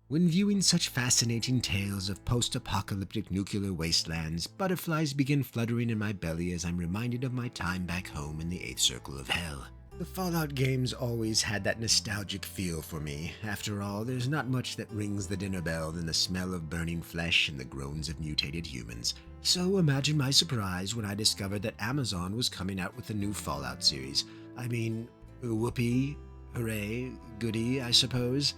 When viewing such fascinating tales of post-apocalyptic nuclear wastelands, butterflies begin fluttering in my belly as I'm reminded of my time back home in the eighth circle of hell. The Fallout games always had that nostalgic feel for me. After all, there's not much that rings the dinner bell than the smell of burning flesh and the groans of mutated humans. So imagine my surprise when I discovered that Amazon was coming out with a new Fallout series. I mean, whoopee, hooray, goody, I suppose.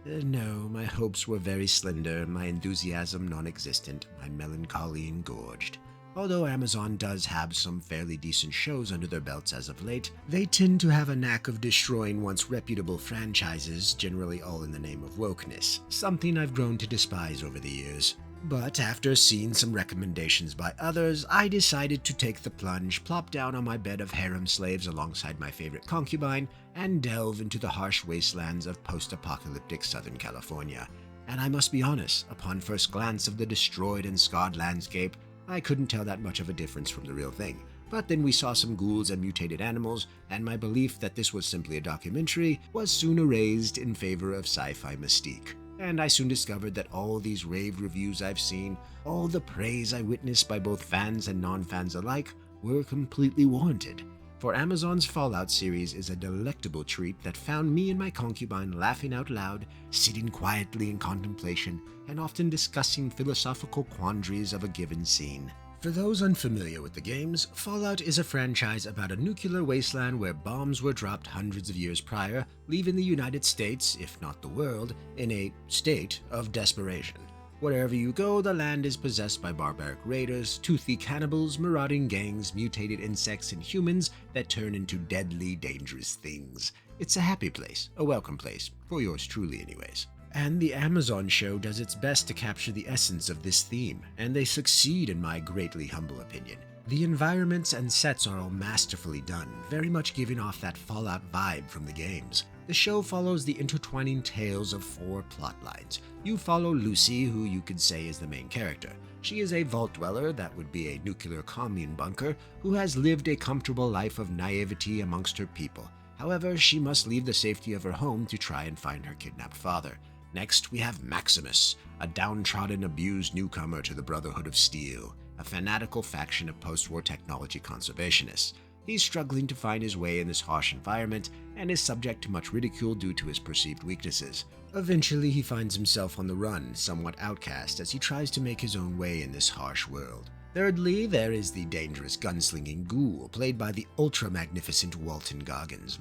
No, my hopes were very slender, my enthusiasm non-existent, my melancholy engorged. Although Amazon does have some fairly decent shows under their belts as of late, they tend to have a knack of destroying once reputable franchises, generally all in the name of wokeness, something I've grown to despise over the years. But after seeing some recommendations by others, I decided to take the plunge, plop down on my bed of harem slaves alongside my favorite concubine, and delve into the harsh wastelands of post-apocalyptic Southern California. And I must be honest, upon first glance of the destroyed and scarred landscape, I couldn't tell that much of a difference from the real thing. But then we saw some ghouls and mutated animals, and my belief that this was simply a documentary was soon erased in favor of sci-fi mystique. And I soon discovered that all these rave reviews I've seen, all the praise I witnessed by both fans and non-fans alike, were completely warranted. For Amazon's Fallout series is a delectable treat that found me and my concubine laughing out loud, sitting quietly in contemplation, and often discussing philosophical quandaries of a given scene. For those unfamiliar with the games, Fallout is a franchise about a nuclear wasteland where bombs were dropped hundreds of years prior, leaving the United States, if not the world, in a state of desperation. Wherever you go, the land is possessed by barbaric raiders, toothy cannibals, marauding gangs, mutated insects, and humans that turn into deadly, dangerous things. It's a happy place, a welcome place, for yours truly anyways. And the Amazon show does its best to capture the essence of this theme, and they succeed in my greatly humble opinion. The environments and sets are all masterfully done, very much giving off that Fallout vibe from the games. The show follows the intertwining tales of four plotlines. You follow Lucy, who you could say is the main character. She is a vault dweller, that would be a nuclear commune bunker, who has lived a comfortable life of naivety amongst her people. However, she must leave the safety of her home to try and find her kidnapped father. Next, we have Maximus, a downtrodden, abused newcomer to the Brotherhood of Steel, a fanatical faction of post-war technology conservationists. He's struggling to find his way in this harsh environment and is subject to much ridicule due to his perceived weaknesses. Eventually, he finds himself on the run, somewhat outcast, as he tries to make his own way in this harsh world. Thirdly, there is the dangerous gunslinging ghoul, played by the ultra-magnificent Walton Goggins.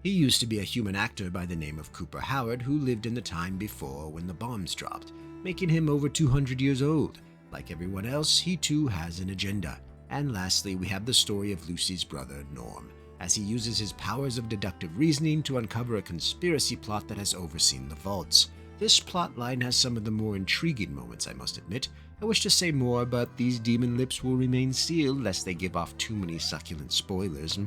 He used to be a human actor by the name of Cooper Howard, who lived in the time before when the bombs dropped, making him over 200 years old. Like everyone else, he too has an agenda. And lastly, we have the story of Lucy's brother, Norm, as he uses his powers of deductive reasoning to uncover a conspiracy plot that has overseen the vaults. This plotline has some of the more intriguing moments, I must admit. I wish to say more, but these demon lips will remain sealed lest they give off too many succulent spoilers.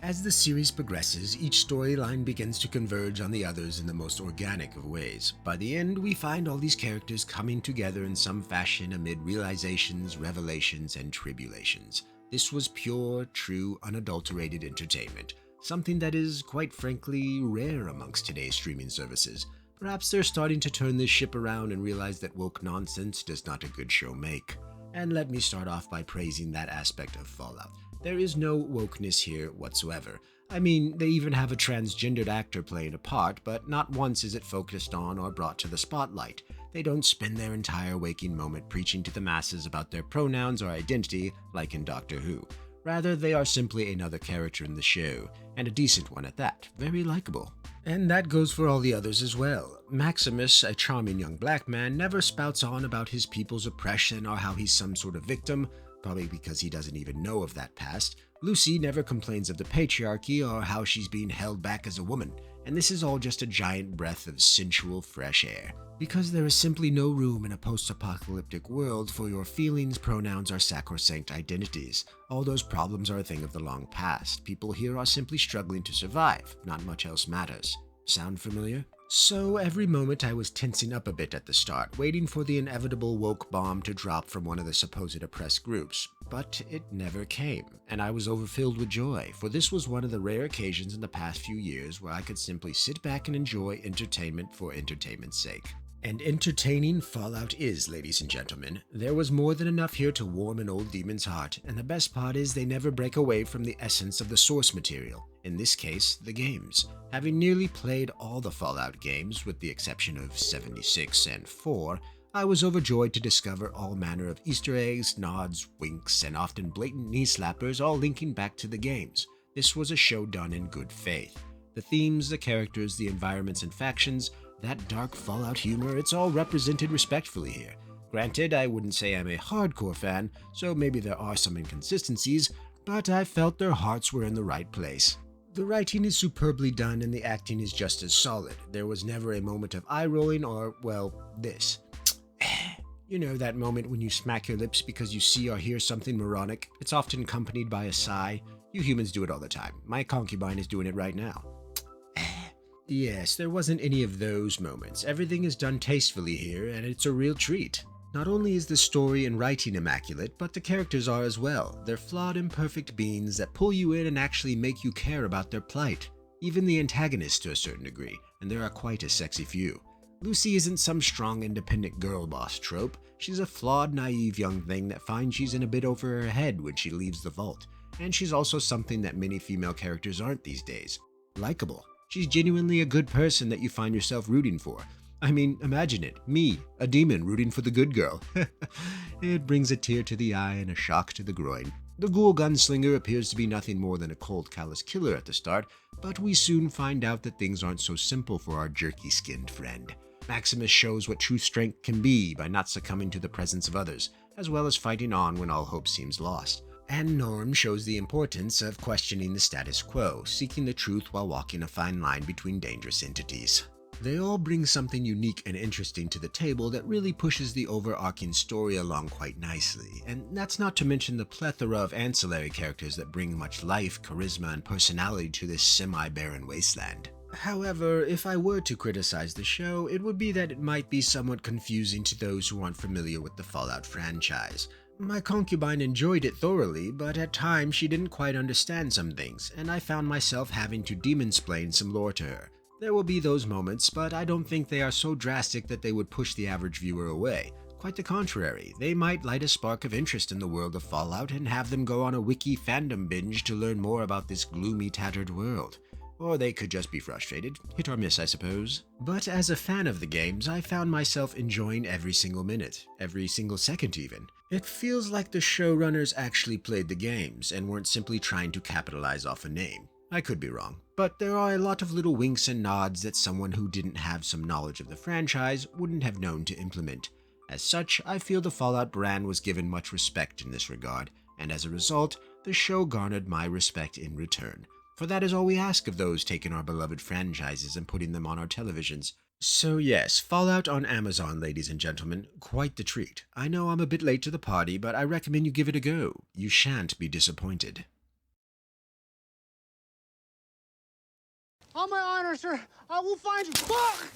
As the series progresses, each storyline begins to converge on the others in the most organic of ways. By the end, we find all these characters coming together in some fashion amid realizations, revelations, and tribulations. This was pure, true, unadulterated entertainment, something that is, quite frankly, rare amongst today's streaming services. Perhaps they're starting to turn this ship around and realize that woke nonsense does not a good show make. And let me start off by praising that aspect of Fallout. There is no wokeness here whatsoever. I mean, they even have a transgendered actor playing a part, but not once is it focused on or brought to the spotlight. They don't spend their entire waking moment preaching to the masses about their pronouns or identity like in Doctor Who. Rather, they are simply another character in the show, and a decent one at that, very likable. And that goes for all the others as well. Maximus, a charming young black man, never spouts on about his people's oppression or how he's some sort of victim, probably because he doesn't even know of that past. Lucy never complains of the patriarchy or how she's being held back as a woman, and this is all just a giant breath of sensual fresh air. Because there is simply no room in a post-apocalyptic world for your feelings, pronouns, or sacrosanct identities. All those problems are a thing of the long past. People here are simply struggling to survive. Not much else matters. Sound familiar? So every moment I was tensing up a bit at the start, waiting for the inevitable woke bomb to drop from one of the supposed oppressed groups. But it never came, and I was overfilled with joy, for this was one of the rare occasions in the past few years where I could simply sit back and enjoy entertainment for entertainment's sake. And entertaining Fallout is, ladies and gentlemen. There was more than enough here to warm an old demon's heart, and the best part is they never break away from the essence of the source material, in this case, the games. Having nearly played all the Fallout games, with the exception of 76 and 4, I was overjoyed to discover all manner of Easter eggs, nods, winks, and often blatant knee slappers all linking back to the games. This was a show done in good faith. The themes, the characters, the environments and factions, that dark Fallout humor, it's all represented respectfully here. Granted, I wouldn't say I'm a hardcore fan, so maybe there are some inconsistencies, but I felt their hearts were in the right place. The writing is superbly done and the acting is just as solid. There was never a moment of eye-rolling or, well, this. You know that moment when you smack your lips because you see or hear something moronic? It's often accompanied by a sigh. You humans do it all the time. My concubine is doing it right now. Yes, there wasn't any of those moments. Everything is done tastefully here, and it's a real treat. Not only is the story and writing immaculate, but the characters are as well. They're flawed, imperfect beings that pull you in and actually make you care about their plight. Even the antagonists to a certain degree, and there are quite a sexy few. Lucy isn't some strong, independent girl boss trope. She's a flawed, naive young thing that finds she's in a bit over her head when she leaves the vault. And she's also something that many female characters aren't these days. Likeable. She's genuinely a good person that you find yourself rooting for. I mean, imagine it. Me, a demon rooting for the good girl. It brings a tear to the eye and a shock to the groin. The ghoul gunslinger appears to be nothing more than a cold, callous killer at the start, but we soon find out that things aren't so simple for our jerky-skinned friend. Maximus shows what true strength can be by not succumbing to the presence of others, as well as fighting on when all hope seems lost. And Norm shows the importance of questioning the status quo, seeking the truth while walking a fine line between dangerous entities. They all bring something unique and interesting to the table that really pushes the overarching story along quite nicely, and that's not to mention the plethora of ancillary characters that bring much life, charisma, and personality to this semi-barren wasteland. However, if I were to criticize the show, it would be that it might be somewhat confusing to those who aren't familiar with the Fallout franchise. My concubine enjoyed it thoroughly, but at times she didn't quite understand some things, and I found myself having to demonsplain some lore to her. There will be those moments, but I don't think they are so drastic that they would push the average viewer away. Quite the contrary, they might light a spark of interest in the world of Fallout and have them go on a wiki fandom binge to learn more about this gloomy, tattered world. Or they could just be frustrated. Hit or miss, I suppose. But as a fan of the games, I found myself enjoying every single minute, every single second even. It feels like the showrunners actually played the games and weren't simply trying to capitalize off a name. I could be wrong, but there are a lot of little winks and nods that someone who didn't have some knowledge of the franchise wouldn't have known to implement. As such, I feel the Fallout brand was given much respect in this regard, and as a result, the show garnered my respect in return. For that is all we ask of those taking our beloved franchises and putting them on our televisions. So yes, Fallout on Amazon, ladies and gentlemen, quite the treat. I know I'm a bit late to the party, but I recommend you give it a go. You shan't be disappointed. On my honor, sir, I will find you. Fuck!